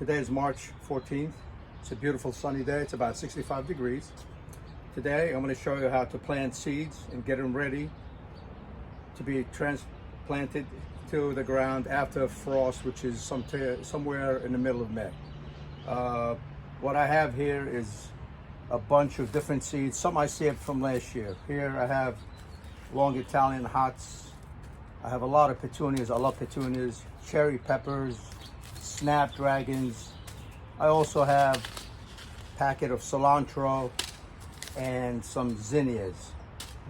Today is March 14th. It's a beautiful sunny day. It's about 65 degrees. Today I'm going to show you how to plant seeds and get them ready to be transplanted to the ground after frost, which is somewhere in the middle of May. What I have here is a bunch of different seeds. Some I saved from last year. Here I have long Italian hots. I have a lot of petunias. I love petunias, cherry peppers, snapdragons. I also have a packet of cilantro and some zinnias.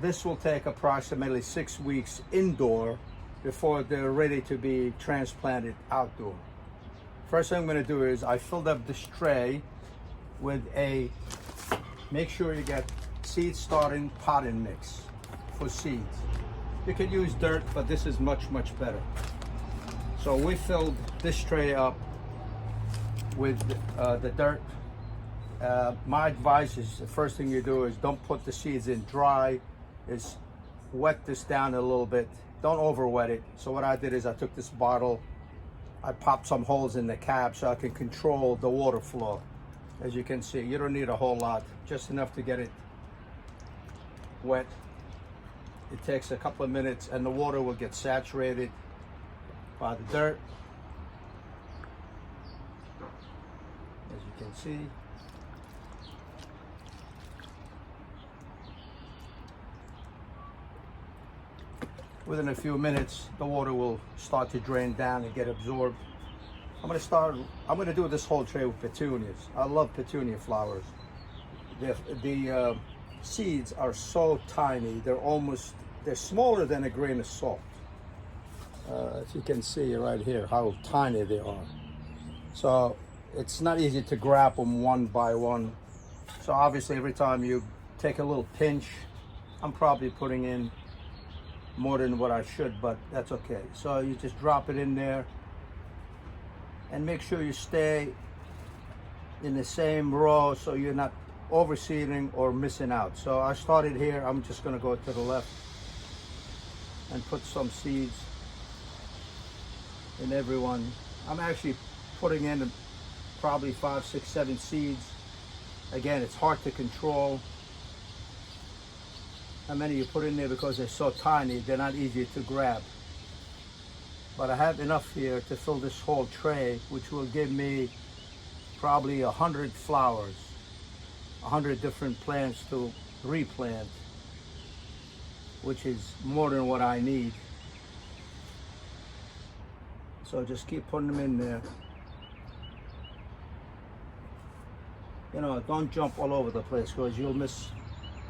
This will take approximately 6 weeks indoor before they're ready to be transplanted outdoor. First thing I'm going to do is I filled up this tray with make sure you get seed starting potting mix for seeds. You can use dirt, but this is much better. So we filled this tray up with the dirt. My advice is the first thing you do is don't put the seeds in dry. Is wet this down a little bit. Don't over wet it. So what I did is I took this bottle, I popped some holes in the cap so I can control the water flow. As you can see, you don't need a whole lot, just enough to get it wet. It takes a couple of minutes and the water will get saturated by the dirt. As you can see. Within a few minutes, the water will start to drain down and get absorbed. I'm going to do this whole tray with petunias. I love petunia flowers. The seeds are so tiny. They're smaller than a grain of salt. As you can see right here, how tiny they are. So it's not easy to grab them one by one. So obviously every time you take a little pinch, I'm probably putting in more than what I should, but that's okay. So you just drop it in there and make sure you stay in the same row so you're not overseeding or missing out. So I started here. I'm just going to go to the left and put some seeds in every one. I'm actually putting in probably 5, 6, 7 seeds. Again, it's hard to control how many you put in there because they're so tiny, they're not easy to grab. But I have enough here to fill this whole tray, which will give me probably 100 flowers, 100 different plants to replant, which is more than what I need. So just keep putting them in there. You know, don't jump all over the place because you'll miss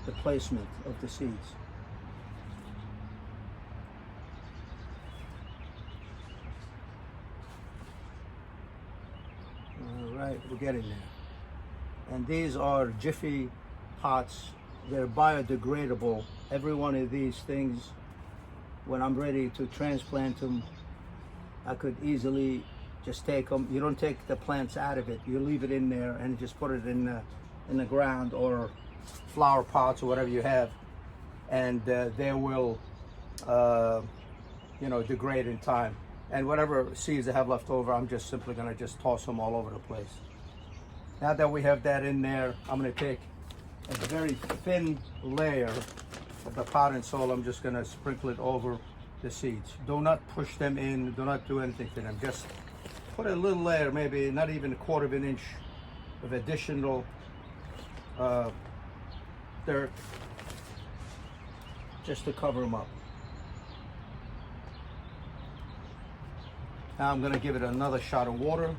the placement of the seeds. All right, we're getting there. And these are Jiffy pots. They're biodegradable. Every one of these things, when I'm ready to transplant them, I could easily just take them. You don't take the plants out of it. You leave it in there and just put it in the ground or flower pots or whatever you have, and they will degrade in time. And whatever seeds I have left over, I'm just simply going to just toss them all over the place. Now that we have that in there, I'm going to take a very thin layer of the potting soil. I'm just going to sprinkle it over the seeds. Do not push them in. Do not do anything to them. Just put a little layer, maybe not even a quarter of an inch of additional dirt, just to cover them up. Now I'm going to give it another shot of water.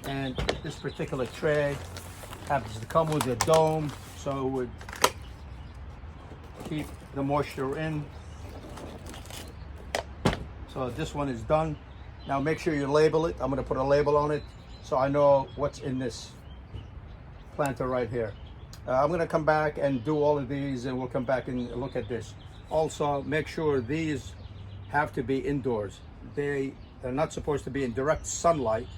And this particular tray happens to come with a dome, so it would keep the moisture in. So this one is done. Now make sure you label it. I'm going to put a label on it so I know what's in this planter right here. I'm going to come back and do all of these, and we'll come back and look at this. Also, make sure these have to be indoors. They are not supposed to be in direct sunlight.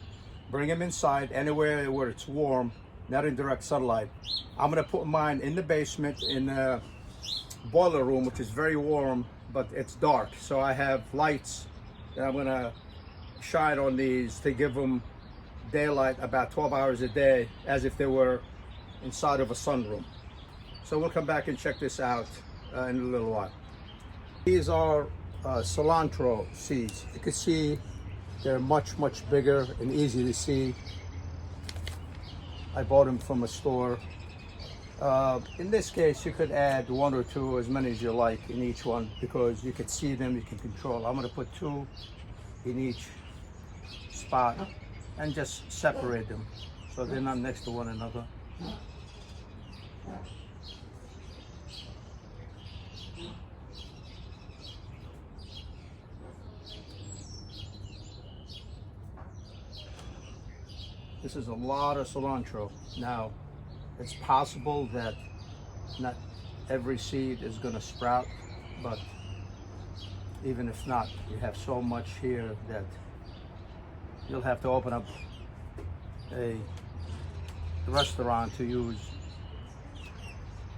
Bring them inside, anywhere where it's warm, not in direct sunlight. I'm going to put mine in the basement in a boiler room, which is very warm, but it's dark. So I have lights that I'm gonna shine on these to give them daylight about 12 hours a day, as if they were inside of a sunroom. So we'll come back and check this out in a little while. These are cilantro seeds. You can see they're much bigger and easy to see. I bought them from a store. In this case, you could add 1 or 2, as many as you like in each one, because you can see them, you can control. I'm going to put 2 in each spot and just separate them so they're not next to one another. This is a lot of cilantro. Now, it's possible that not every seed is going to sprout, but even if not, you have so much here that you'll have to open up a restaurant to use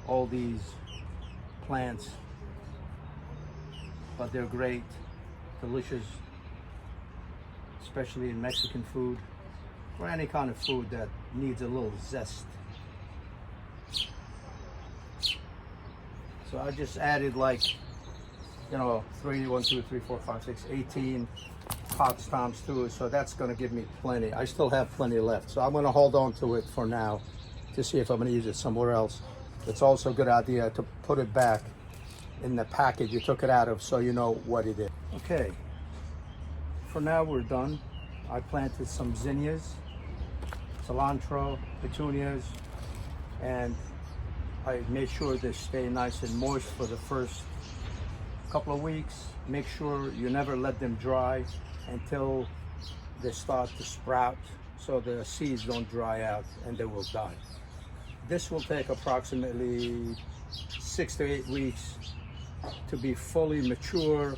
all these plants. But they're great, delicious, especially in Mexican food, or any kind of food that needs a little zest. So I just added, like, 18 pots times 2, so that's going to give me plenty. I still have plenty left, so I'm going to hold on to it for now to see if I'm going to use it somewhere else. It's also a good idea to put it back in the package you took it out of, so you know what it is. Okay, for now we're done. I planted some zinnias, cilantro, petunias, and I made sure they stay nice and moist for the first couple of weeks. Make sure you never let them dry until they start to sprout, so the seeds don't dry out and they will die. This will take approximately 6 to 8 weeks to be fully mature,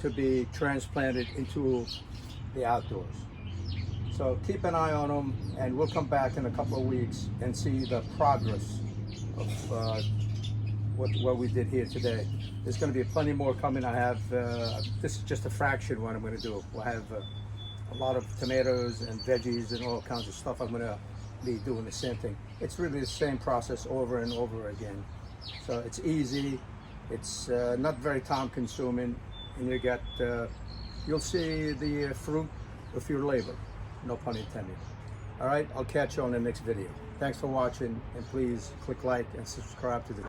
to be transplanted into the outdoors. So keep an eye on them, and we'll come back in a couple of weeks and see the progress of what we did here today. There's going to be plenty more coming. I have, this is just a fraction what I'm going to do. We'll have a lot of tomatoes and veggies and all kinds of stuff. I'm going to be doing the same thing. It's really the same process over and over again. So it's easy, it's not very time consuming, and you get, you'll see the fruit of your labor, no pun intended. All right, I'll catch you on the next video. Thanks for watching, and please click like and subscribe to the